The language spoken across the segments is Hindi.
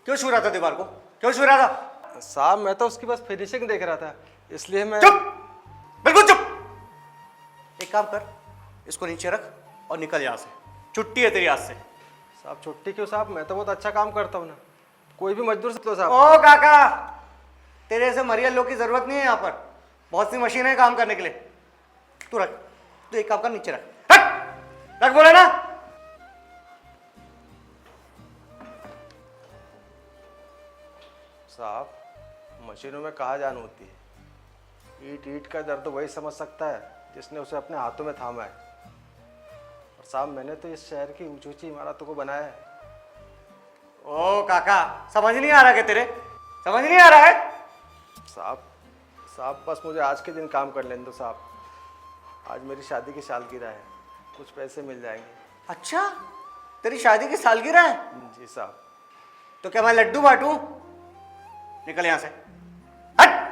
क्यों छू रहा था दीवार को? क्यों छू रहा था? साहब मैं तो उसकी बस फिनिशिंग देख रहा था, इसलिए मैं। चुप, बिल्कुल चुप। एक काम कर, इसको नीचे रख और निकल यहाँ से। छुट्टी है तेरी आज से। साहब छुट्टी क्यों साहब? मैं तो बहुत अच्छा काम करता हूँ ना, कोई भी मजदूर से लो साहब। ओ काका, तेरे ऐसे मरियल लोग की जरूरत नहीं है यहाँ पर। बहुत सी मशीनें हैं काम करने के लिए। तू रख, तू एक काम कर, नीचे रख। रख रख, बोला ना। साहब मशीनों में कहाँ जान होती है? ईट ईट का दर्द तो वही समझ सकता है जिसने उसे अपने हाथों में थामा है। और साहब मैंने तो इस शहर की ऊंची ऊंची इमारतों को बनाया है। ओ काका, समझ नहीं आ रहा क्या तेरे? समझ नहीं आ रहा है? साहब बस मुझे आज के दिन काम कर लेने दो साहब। आज मेरी शादी की सालगिरह है, कुछ पैसे मिल जाएंगे। अच्छा, तेरी शादी की सालगिरह है? जी साहब। तो क्या मैं लड्डू बांटूं? निकल यहां से, हट।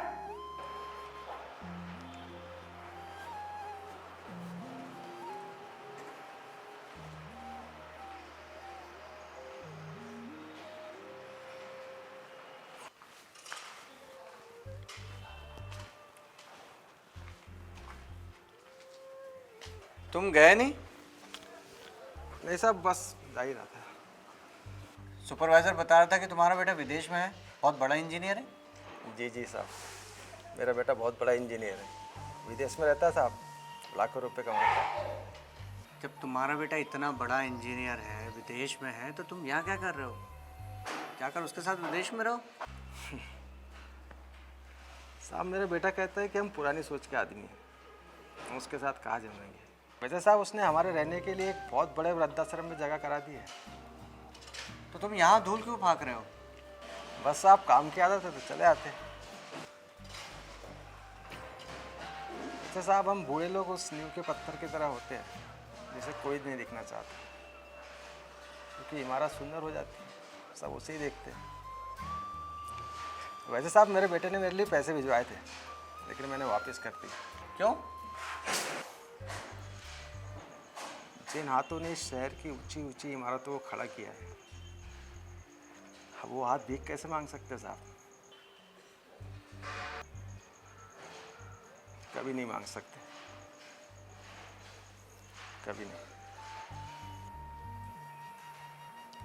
तुम गए नहीं? नहीं साहब, बस जा ही रहा था। सुपरवाइजर बता रहा था कि तुम्हारा बेटा विदेश में है, बहुत बड़ा इंजीनियर है। जी साहब, मेरा बेटा बहुत बड़ा इंजीनियर है, विदेश में रहता है साहब, लाखों रुपए कमाता है। जब तुम्हारा बेटा इतना बड़ा इंजीनियर है, विदेश में है, तो तुम यहाँ क्या कर रहे हो? जाकर उसके साथ विदेश में रहो। साहब मेरा बेटा कहता है कि हम पुरानी सोच के आदमी हैं, हम उसके साथ कहाँ जमेंगे। वैसे साहब उसने हमारे रहने के लिए एक बहुत बड़े वृद्धाश्रम में जगह करा दी है। तो तुम यहाँ धूल क्यों फाँक रहे हो? बस साहब काम की आदत है तो चले आते। वैसे साहब हम बूढ़े लोग उस नींव के पत्थर की तरह होते हैं जिसे कोई नहीं देखना चाहता, क्योंकि इमारत सुंदर हो जाती है, सब उसे ही देखते हैं। वैसे साहब मेरे बेटे ने मेरे लिए पैसे भिजवाए थे, लेकिन मैंने वापस कर दिए। क्यों? जिन हाथों ने इस शहर की ऊंची ऊंची इमारतों को खड़ा किया है, अब वो हाथ भीख कैसे मांग सकते साहब? कभी नहीं मांग सकते, कभी नहीं।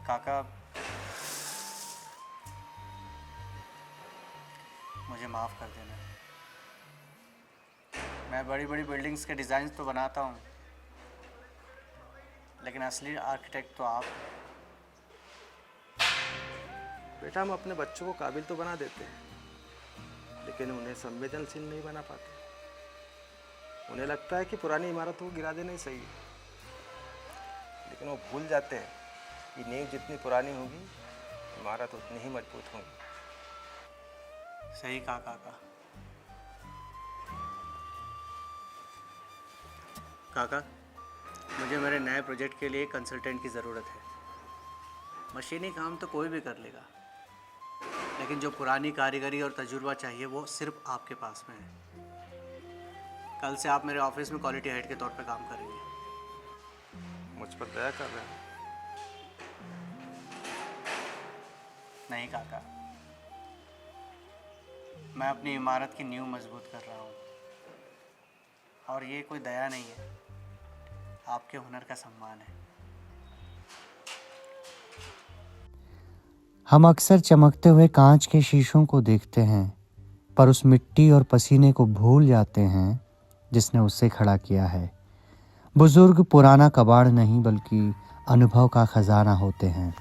काका, मुझे माफ़ कर देना। मैं बड़ी बड़ी बिल्डिंग्स के डिज़ाइन तो बनाता हूँ, लेकिन असली आर्किटेक्ट तो आप। बेटा हम अपने बच्चों को काबिल तो बना देते हैं, लेकिन उन्हें संवेदनशील नहीं बना पाते। उन्हें लगता है कि पुरानी इमारतों को गिरा देना ही सही है, लेकिन वो भूल जाते हैं कि नींव जितनी पुरानी होगी, इमारत उतनी ही मजबूत होगी। सही कहा काका। काका, मुझे मेरे नए प्रोजेक्ट के लिए कंसल्टेंट की ज़रूरत है। मशीनी काम तो कोई भी कर लेगा, लेकिन जो पुरानी कारीगरी और तजुर्बा चाहिए वो सिर्फ आपके पास में है। कल से आप मेरे ऑफिस में क्वालिटी हेड के तौर पर काम करेंगे। मुझ पर दया कर रहे हैं? नहीं काका, मैं अपनी इमारत की नींव मजबूत कर रहा हूँ, और ये कोई दया नहीं है, आपके हुनर का सम्मान है। हम अक्सर चमकते हुए कांच के शीशों को देखते हैं, पर उस मिट्टी और पसीने को भूल जाते हैं जिसने उससे खड़ा किया है। बुजुर्ग पुराना कबाड़ नहीं बल्कि अनुभव का खजाना होते हैं।